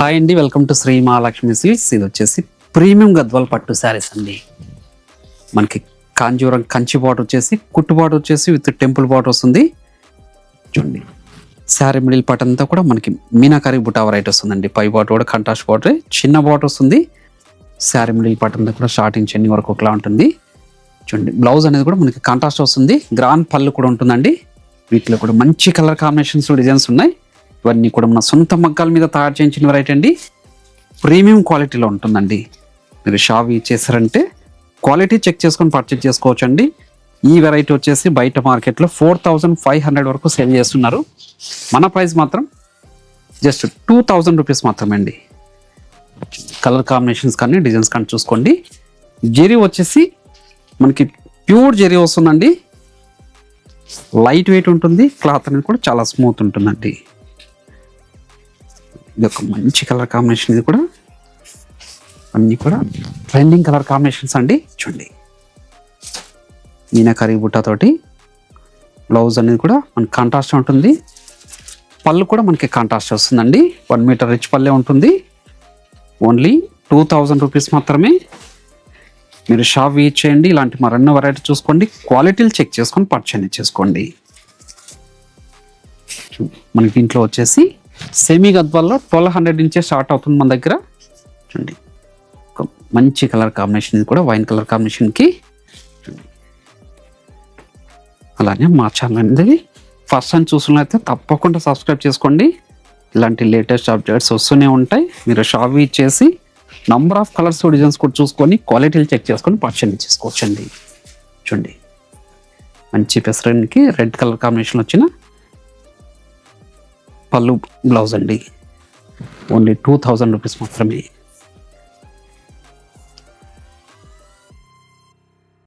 Hi అండి, welcome to Shri Mahalakshmi silks. ఇది వచ్చేసి ప్రీమియం గద్వాల్ పట్టు శారీస్ అండి. మనకి కాంజీవరం కంచి బార్డర్ వచ్చేసి, కుట్టు బార్డర్ వచ్చేసి విత్ టెంపుల్ బార్డర్ వస్తుంది. చూడండి, శారీ మిడిల్ పార్ట్ అంతా కూడా మనకి మీనాకారి బుటా వెరైటీ వస్తుందండి. పై బార్డర్ కూడా కంట్రాస్ట్ బార్డర్, చిన్న బార్డర్ వస్తుంది. శారీ మిడిల్ పార్ట్ అంతా కూడా స్టార్టింగ్ చెన్ని వరకు ఒకలా ఉంటుంది. చూడండి, బ్లౌజ్ అనేది కూడా మనకి కాంట్రాస్ట్ వస్తుంది. గ్రాండ్ పళ్ళు కూడా ఉంటుందండి. వీటిలో కూడా మంచి కలర్ కాంబినేషన్స్, డిజైన్స్ ఉన్నాయి. ఇవన్నీ కూడా మన సొంత మగ్గాల మీద తయారు చేయించిన వెరైటీ అండి. ప్రీమియం క్వాలిటీలో ఉంటుందండి. మీరు షాప్ ఇచ్చేసారంటే క్వాలిటీ చెక్ చేసుకొని పర్చేజ్ చేసుకోవచ్చు అండి. ఈ వెరైటీ వచ్చేసి బయట మార్కెట్లో 4500 వరకు సేల్ చేస్తున్నారు. మన ప్రైస్ మాత్రం జస్ట్ 2000 రూపీస్ మాత్రమే అండి. కలర్ కాంబినేషన్స్ కానీ డిజైన్స్ కానీ చూసుకోండి. జెరీ వచ్చేసి మనకి ప్యూర్ జెరీ వస్తుందండి. లైట్ వెయిట్ ఉంటుంది. క్లాత్ అనేది కూడా చాలా స్మూత్ ఉంటుందండి. ఇది ఒక మంచి కలర్ కాంబినేషన్. ఇది కూడా అన్నీ కూడా ట్రెండింగ్ కలర్ కాంబినేషన్స్ అండి. చూడండి, మీనాకారి బుట్టాతోటి బ్లౌజ్ అనేది కూడా మనకి కాంట్రాస్ట్ ఉంటుంది. పళ్ళు కూడా మనకి కాంట్రాస్ట్ వస్తుందండి. 1 మీటర్ రిచ్ పల్లె ఉంటుంది. ఓన్లీ 2000 రూపీస్ మాత్రమే. మీరు షాప్ విజిట్ చేయండి. ఇలాంటి మరెన్నో వెరైటీ చూసుకోండి. క్వాలిటీలు చెక్ చేసుకొని పర్చేజ్ చేసుకోండి. మనకి దీంట్లో వచ్చేసి సెమీ గద్వాల్లో 1200 నుంచే స్టార్ట్ అవుతుంది మన దగ్గర. చూడండి, ఒక మంచి కలర్ కాంబినేషన్. ఇది కూడా వైన్ కలర్ కాంబినేషన్కి. అలానే మా ఛానల్ అనేది ఫస్ట్ టైం చూసినట్లయితే తప్పకుండా సబ్స్క్రైబ్ చేసుకోండి. ఇలాంటి లేటెస్ట్ అప్డేట్స్ వస్తూనే ఉంటాయి. మీరు షాప్ విజిట్ చేసి నంబర్ ఆఫ్ కలర్స్, డిజైన్స్ కూడా చూసుకొని క్వాలిటీలు చెక్ చేసుకొని పర్చేజ్ చేసుకోవచ్చండి. చూడండి, మంచి పెసరానికి రెడ్ కలర్ కాంబినేషన్ వచ్చిన పళ్ళు బ్లౌజ్ అండి. ఓన్లీ 2000 రూపీస్ మాత్రమే.